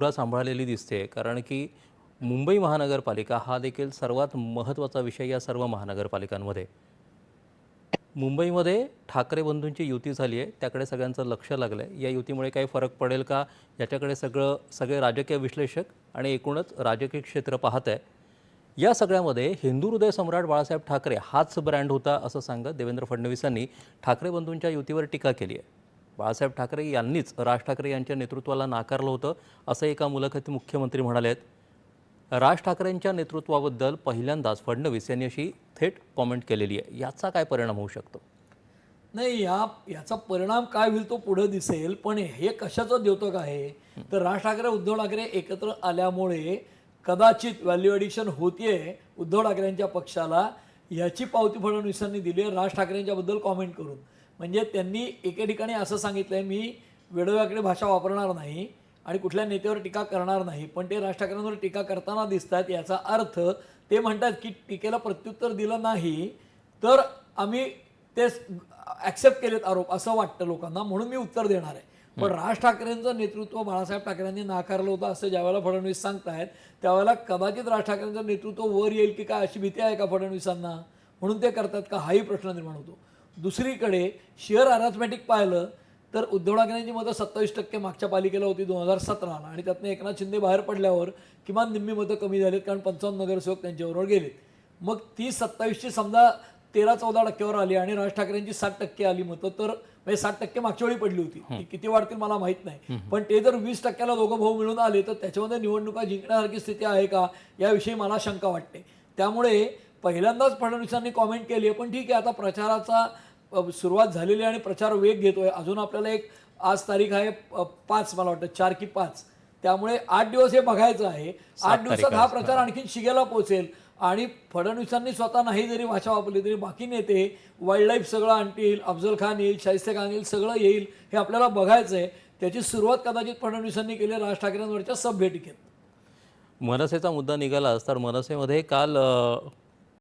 धुरा सांभाळलेली दिसते, कारण की मुंबई महानगरपालिका हा देखील सर्वात महत्त्वाचा विषय या सर्व महानगरपालिकांमध्ये. मुंबईमध्ये ठाकरे बंधूंची युती झाली आहे, त्याकडे सगळ्यांचं लक्ष लागलं आहे. या युतीमुळे काही फरक पडेल का, याच्याकडे सगळे राजकीय विश्लेषक आणि एकूणच राजकीय क्षेत्र पाहत आहे. या सगळ्यामध्ये हिंदू हृदय सम्राट बाळासाहेब ठाकरे हाच ब्रँड होता असं सांगत देवेंद्र फडणवीसांनी ठाकरे बंधूंच्या युतीवर टीका केली आहे. बाळासाहेब ठाकरे यांनीच राज ठाकरे यांच्या नेतृत्वाला नाकारलं होतं असं एका मुलाखतीत मुख्यमंत्री म्हणाले आहेत. राज ठाकरेंच्या नेतृत्वाबद्दल पहिल्यांदाच फडणवीस यांनी अशी थेट कॉमेंट केलेली आहे. याचा काय परिणाम होऊ शकतो? नाही, याचा परिणाम काय होईल तो पुढे दिसेल. पण हे कशाचं द्योतक आहे तर राज ठाकरे उद्धव ठाकरे एकत्र आल्यामुळे कदाचित व्हॅल्यू ॲडिशन होतीये उद्धव ठाकरेंच्या पक्षाला, याची पावती फडणवीसांनी दिली आहे राज ठाकरेंच्याबद्दल कॉमेंट करून. म्हणजे त्यांनी एके ठिकाणी असं सांगितलंय, मी वेडोवाकडे भाषा वापरणार नाही आणि कुठल्या नेत्यावर टीका करणार नाही, पण ते राज ठाकरेंवर टीका करताना दिसतात. याचा अर्थ ते म्हणतात की टीकेला प्रत्युत्तर दिलं नाही तर आम्ही ते ॲक्सेप्ट केलेत आरोप, असं वाटतं लोकांना, म्हणून मी उत्तर देणार आहे. पण राज ठाकरेंचं नेतृत्व बाळासाहेब ठाकरेंनी नाकारलं होतं असं ज्यावेळेला फडणवीस सांगतायत, त्यावेळेला कदाचित राज ठाकरेंचं नेतृत्व वर येईल की काय अशी भीती आहे का फडणवीसांना, म्हणून ते करतात का, हाही प्रश्न निर्माण होतो. दुसरीकडे शेअर अरेथमॅटिक पाहिलं तर उद्धव ठाकरेंची मतं 27% मागच्या पालिकेला होती 2017ला, आणि त्यातनं एकनाथ शिंदे बाहेर पडल्यावर किमान निम्मी मतं कमी झालीत, कारण 55 नगरसेवक त्यांच्याबरोबर गेलेत. मग ती 27ची समजा 13-14% आली आणि राज ठाकरेंची 60% आली मतं, तर म्हणजे 60% मागच्या वेळी पडली होती. ती किती वाढतील मला माहीत नाही, पण ते जर 20%ला दोघं भाऊ मिळून आले तर त्याच्यामध्ये निवडणुका जिंकण्यासारखी स्थिती आहे का, याविषयी मला शंका वाटते. त्यामुळे पहिल्यांदाच फडणवीसांनी कॉमेंट केली आहे. पण ठीक आहे, आता प्रचाराचा सुरुवात झालेली आहे आणि प्रचार वेग घेतोय. अजून आपल्याला आज तारीख आहे 5, मला वाटतं 4 की 5, त्यामुळे 8 दिवस हे बघायचं आहे. 8 दिवसात हा प्रचार आणखीन शिगेला पोहोचेल आणि फडणवीसांनी स्वतः नाही जरी भाषा वापरली तरी बाकी नेते वाईल्ड लाईफ सगळं आणतील, अफजल खान येईल, शाहिस्ते खान येईल, सगळं येईल, हे आपल्याला बघायचं आहे. त्याची सुरुवात कदाचित फडणवीसांनी केली राज ठाकरेंवरच्या सब भेटीकेत. मनसेचा मुद्दा निघालाच तर मनसेमध्ये काल